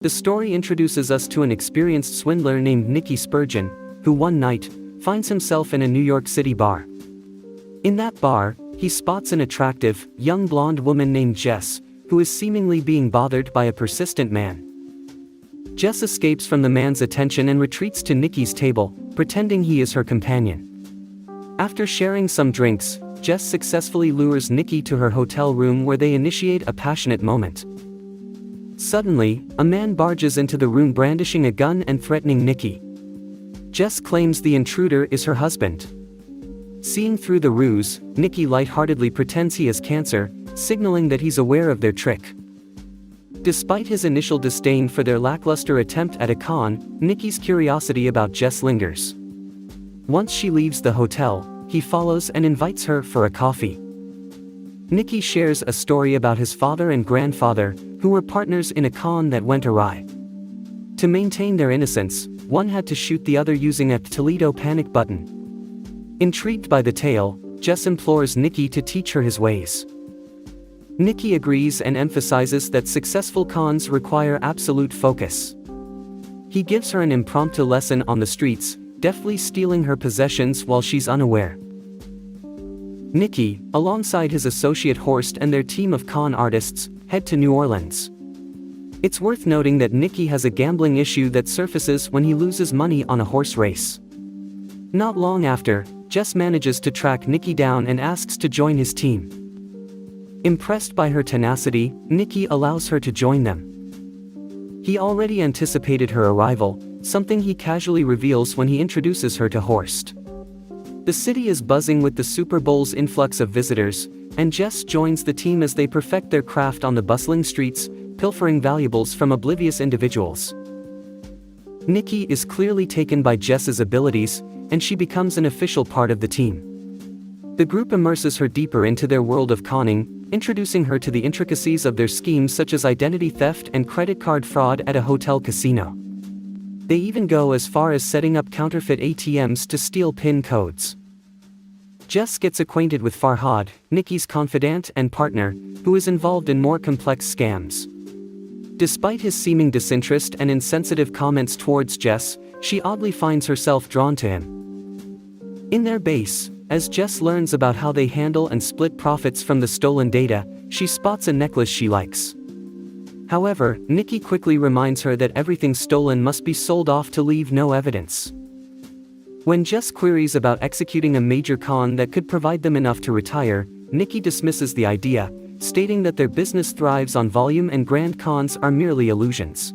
The story introduces us to an experienced swindler named Nicky Spurgeon, who one night finds himself in a New York City bar. In that bar, he spots an attractive, young blonde woman named Jess, who is seemingly being bothered by a persistent man. Jess escapes from the man's attention and retreats to Nicky's table, pretending he is her companion. After sharing some drinks, Jess successfully lures Nicky to her hotel room where they initiate a passionate moment. Suddenly, a man barges into the room brandishing a gun and threatening Nicky. Jess claims the intruder is her husband. Seeing through the ruse, Nicky lightheartedly pretends he has cancer, signaling that he's aware of their trick. Despite his initial disdain for their lackluster attempt at a con, Nicky's curiosity about Jess lingers. Once she leaves the hotel, he follows and invites her for a coffee. Nicky shares a story about his father and grandfather, who were partners in a con that went awry. To maintain their innocence, one had to shoot the other using a Toledo panic button. Intrigued by the tale, Jess implores Nicky to teach her his ways. Nicky agrees and emphasizes that successful cons require absolute focus. He gives her an impromptu lesson on the streets, deftly stealing her possessions while she's unaware. Nicky, alongside his associate Horst and their team of con artists, head to New Orleans. It's worth noting that Nicky has a gambling issue that surfaces when he loses money on a horse race. Not long after, Jess manages to track Nicky down and asks to join his team. Impressed by her tenacity, Nicky allows her to join them. He already anticipated her arrival, something he casually reveals when he introduces her to Horst. The city is buzzing with the Super Bowl's influx of visitors, and Jess joins the team as they perfect their craft on the bustling streets, pilfering valuables from oblivious individuals. Nicky is clearly taken by Jess's abilities, and she becomes an official part of the team. The group immerses her deeper into their world of conning, introducing her to the intricacies of their schemes such as identity theft and credit card fraud at a hotel casino. They even go as far as setting up counterfeit ATMs to steal PIN codes. Jess gets acquainted with Farhad, Nicky's confidant and partner, who is involved in more complex scams. Despite his seeming disinterest and insensitive comments towards Jess, she oddly finds herself drawn to him. In their base, as Jess learns about how they handle and split profits from the stolen data, she spots a necklace she likes. However, Nicky quickly reminds her that everything stolen must be sold off to leave no evidence. When Jess queries about executing a major con that could provide them enough to retire, Nicky dismisses the idea, stating that their business thrives on volume and grand cons are merely illusions.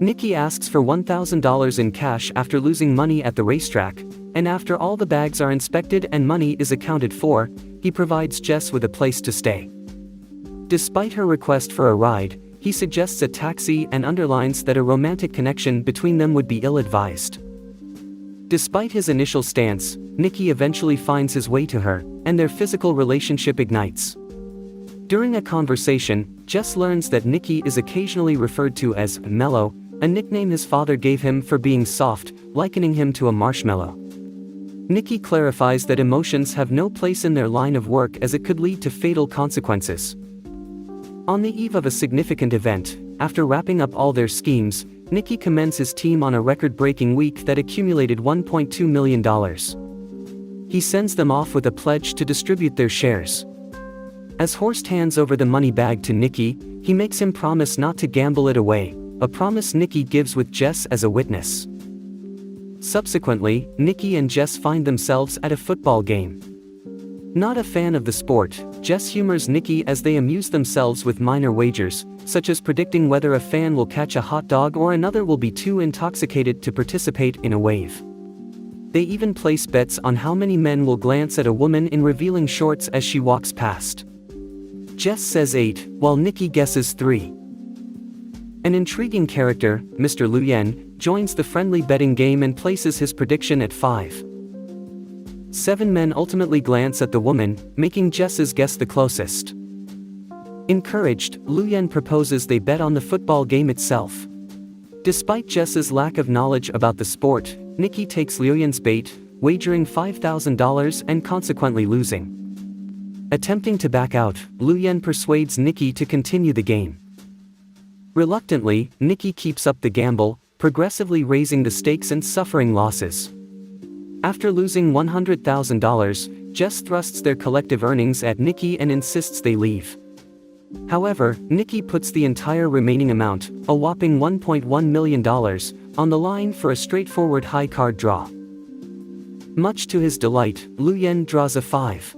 Nicky asks for $1,000 in cash after losing money at the racetrack, and after all the bags are inspected and money is accounted for, he provides Jess with a place to stay. Despite her request for a ride, he suggests a taxi and underlines that a romantic connection between them would be ill-advised. Despite his initial stance, Nicky eventually finds his way to her, and their physical relationship ignites. During a conversation, Jess learns that Nicky is occasionally referred to as mellow, a nickname his father gave him for being soft, likening him to a marshmallow. Nicky clarifies that emotions have no place in their line of work as it could lead to fatal consequences. On the eve of a significant event, after wrapping up all their schemes, Nicky commends his team on a record-breaking week that accumulated $1.2 million. He sends them off with a pledge to distribute their shares. As Horst hands over the money bag to Nicky, he makes him promise not to gamble it away, a promise Nicky gives with Jess as a witness. Subsequently, Nicky and Jess find themselves at a football game. Not a fan of the sport, Jess humors Nicky as they amuse themselves with minor wagers, such as predicting whether a fan will catch a hot dog or another will be too intoxicated to participate in a wave. They even place bets on how many men will glance at a woman in revealing shorts as she walks past. Jess says 8, while Nicky guesses 3. An intriguing character, Mr. Luyen, joins the friendly betting game and places his prediction at 5. 7 men ultimately glance at the woman, making Jess's guess the closest. Encouraged, Luyen proposes they bet on the football game itself. Despite Jess's lack of knowledge about the sport, Nicky takes Luyen's bait, wagering $5,000 and consequently losing. Attempting to back out, Luyen persuades Nicky to continue the game. Reluctantly, Nikki keeps up the gamble, progressively raising the stakes and suffering losses. After losing $100,000, Jess thrusts their collective earnings at Nikki and insists they leave. However, Nikki puts the entire remaining amount, a whopping $1.1 million, on the line for a straightforward high card draw. Much to his delight, Lu Yen draws a 5.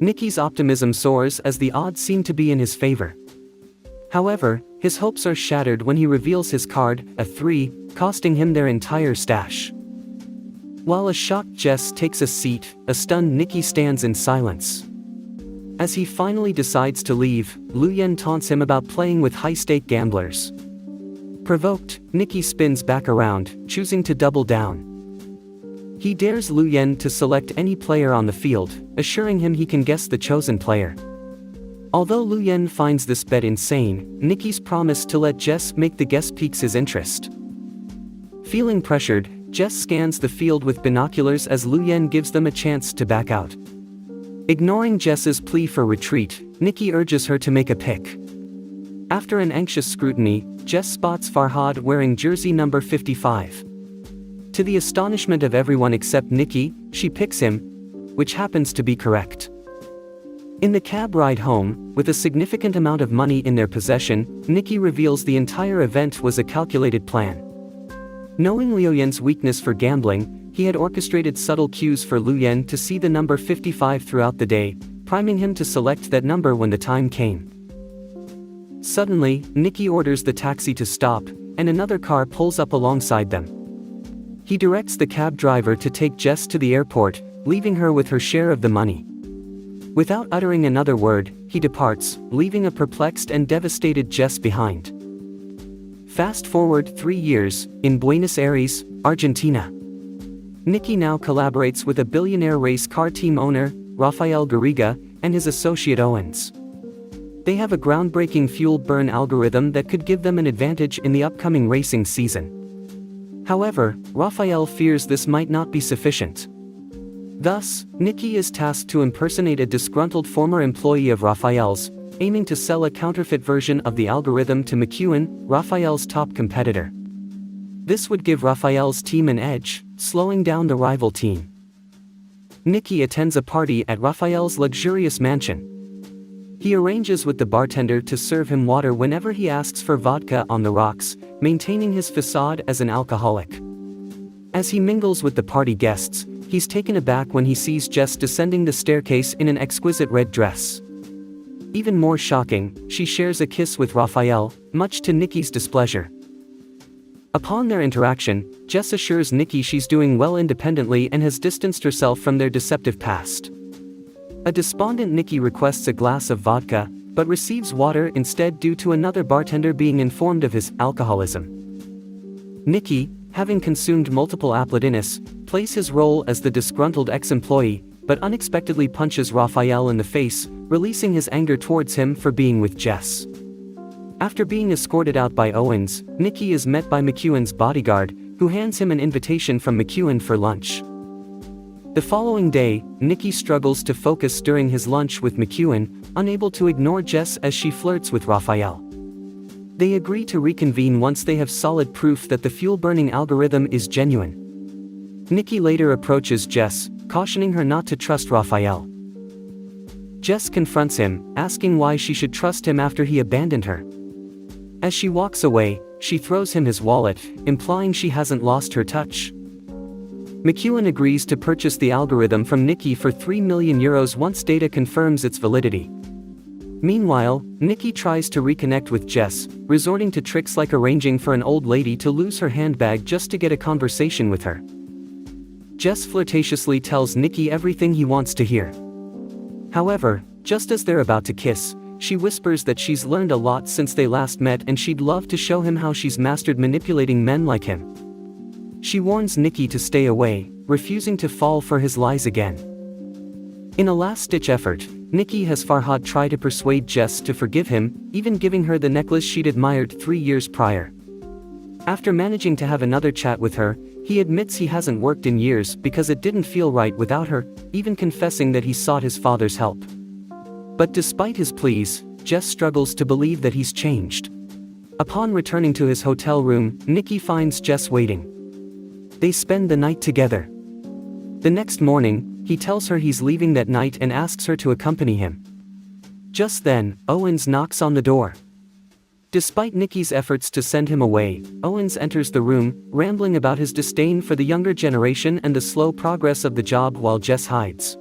Nikki's optimism soars as the odds seem to be in his favor. However, his hopes are shattered when he reveals his card, a 3, costing him their entire stash. While a shocked Jess takes a seat, a stunned Nikki stands in silence. As he finally decides to leave, Lu Yen taunts him about playing with high-stake gamblers. Provoked, Nikki spins back around, choosing to double down. He dares Lu Yen to select any player on the field, assuring him he can guess the chosen player. Although Lu Yen finds this bet insane, Nikki's promise to let Jess make the guess piques his interest. Feeling pressured, Jess scans the field with binoculars as Lu Yen gives them a chance to back out. Ignoring Jess's plea for retreat, Nikki urges her to make a pick. After an anxious scrutiny, Jess spots Farhad wearing jersey number 55. To the astonishment of everyone except Nikki, she picks him, which happens to be correct. In the cab ride home, with a significant amount of money in their possession, Nikki reveals the entire event was a calculated plan. Knowing Liu Yen's weakness for gambling, he had orchestrated subtle cues for Lu Yen to see the number 55 throughout the day, priming him to select that number when the time came. Suddenly, Nikki orders the taxi to stop, and another car pulls up alongside them. He directs the cab driver to take Jess to the airport, leaving her with her share of the money. Without uttering another word, he departs, leaving a perplexed and devastated Jess behind. Fast forward 3 years, in Buenos Aires, Argentina. Nikki now collaborates with a billionaire race car team owner, Rafael Garriga, and his associate Owens. They have a groundbreaking fuel burn algorithm that could give them an advantage in the upcoming racing season. However, Rafael fears this might not be sufficient. Thus, Nikki is tasked to impersonate a disgruntled former employee of Rafael's, aiming to sell a counterfeit version of the algorithm to McEwen, Rafael's top competitor. This would give Rafael's team an edge, slowing down the rival team. Nikki attends a party at Rafael's luxurious mansion. He arranges with the bartender to serve him water whenever he asks for vodka on the rocks, maintaining his facade as an alcoholic. As he mingles with the party guests, he's taken aback when he sees Jess descending the staircase in an exquisite red dress. Even more shocking, she shares a kiss with Rafael, much to Nikki's displeasure. Upon their interaction, Jess assures Nikki she's doing well independently and has distanced herself from their deceptive past. A despondent Nikki requests a glass of vodka, but receives water instead due to another bartender being informed of his alcoholism. Nikki, having consumed multiple Aplatinis, plays his role as the disgruntled ex-employee, but unexpectedly punches Rafael in the face, releasing his anger towards him for being with Jess. After being escorted out by Owens, Nikki is met by McEwen's bodyguard, who hands him an invitation from McEwen for lunch. The following day, Nikki struggles to focus during his lunch with McEwen, unable to ignore Jess as she flirts with Rafael. They agree to reconvene once they have solid proof that the fuel-burning algorithm is genuine. Nikki later approaches Jess, cautioning her not to trust Rafael. Jess confronts him, asking why she should trust him after he abandoned her. As she walks away, she throws him his wallet, implying she hasn't lost her touch. McEwen agrees to purchase the algorithm from Nikki for €3 million once data confirms its validity. Meanwhile, Nikki tries to reconnect with Jess, resorting to tricks like arranging for an old lady to lose her handbag just to get a conversation with her. Jess flirtatiously tells Nikki everything he wants to hear. However, just as they're about to kiss, she whispers that she's learned a lot since they last met and she'd love to show him how she's mastered manipulating men like him. She warns Nikki to stay away, refusing to fall for his lies again. In a last-ditch effort, Nikki has Farhad try to persuade Jess to forgive him, even giving her the necklace she'd admired 3 years prior. After managing to have another chat with her, he admits he hasn't worked in years because it didn't feel right without her, even confessing that he sought his father's help. But despite his pleas, Jess struggles to believe that he's changed. Upon returning to his hotel room, Nicky finds Jess waiting. They spend the night together. The next morning, he tells her he's leaving that night and asks her to accompany him. Just then, Owens knocks on the door. Despite Nicky's efforts to send him away, Owens enters the room, rambling about his disdain for the younger generation and the slow progress of the job while Jess hides.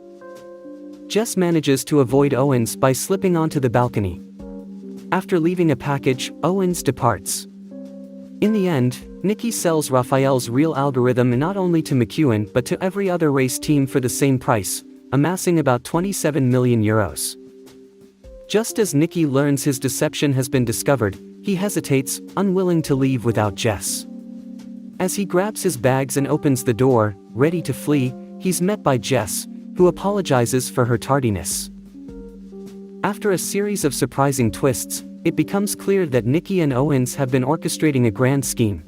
Jess manages to avoid Owens by slipping onto the balcony. After leaving a package, Owens departs. In the end, Nicky sells Raphael's real algorithm not only to McEwen but to every other race team for the same price, amassing about 27 million euros. Just as Nicky learns his deception has been discovered, he hesitates, unwilling to leave without Jess. As he grabs his bags and opens the door, ready to flee, he's met by Jess, who apologizes for her tardiness. After a series of surprising twists, it becomes clear that Nicky and Owens have been orchestrating a grand scheme.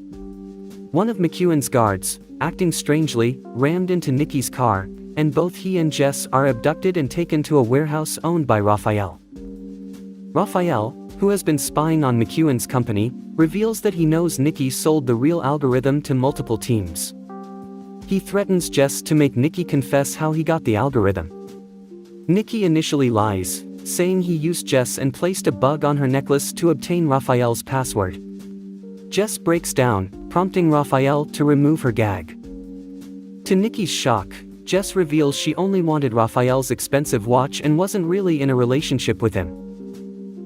One of McEwen's guards, acting strangely, rammed into Nicky's car, and both he and Jess are abducted and taken to a warehouse owned by Raphael. Raphael, who has been spying on McEwen's company, reveals that he knows Nicky sold the real algorithm to multiple teams. He threatens Jess to make Nicky confess how he got the algorithm. Nicky initially lies, saying he used Jess and placed a bug on her necklace to obtain Raphael's password. Jess breaks down, prompting Raphael to remove her gag. To Nicky's shock, Jess reveals she only wanted Raphael's expensive watch and wasn't really in a relationship with him.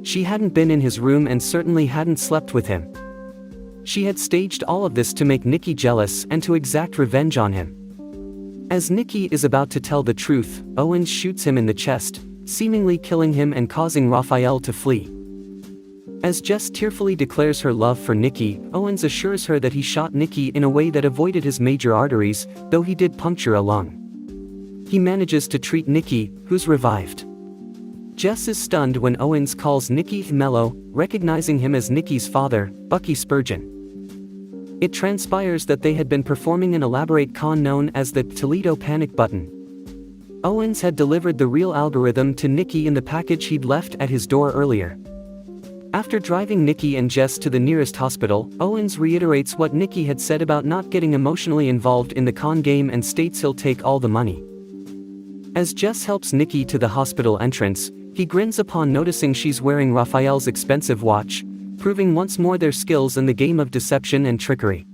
She hadn't been in his room and certainly hadn't slept with him. She had staged all of this to make Nicky jealous and to exact revenge on him. As Nicky is about to tell the truth, Owens shoots him in the chest, seemingly killing him and causing Raphael to flee. As Jess tearfully declares her love for Nicky, Owens assures her that he shot Nicky in a way that avoided his major arteries, though he did puncture a lung. He manages to treat Nicky, who's revived. Jess is stunned when Owens calls Nicky Mello, recognizing him as Nicky's father, Bucky Spurgeon. It transpires that they had been performing an elaborate con known as the Toledo Panic Button. Owens had delivered the real algorithm to Nicky in the package he'd left at his door earlier. After driving Nicky and Jess to the nearest hospital, Owens reiterates what Nicky had said about not getting emotionally involved in the con game and states he'll take all the money. As Jess helps Nicky to the hospital entrance, he grins upon noticing she's wearing Raphael's expensive watch, proving once more their skills in the game of deception and trickery.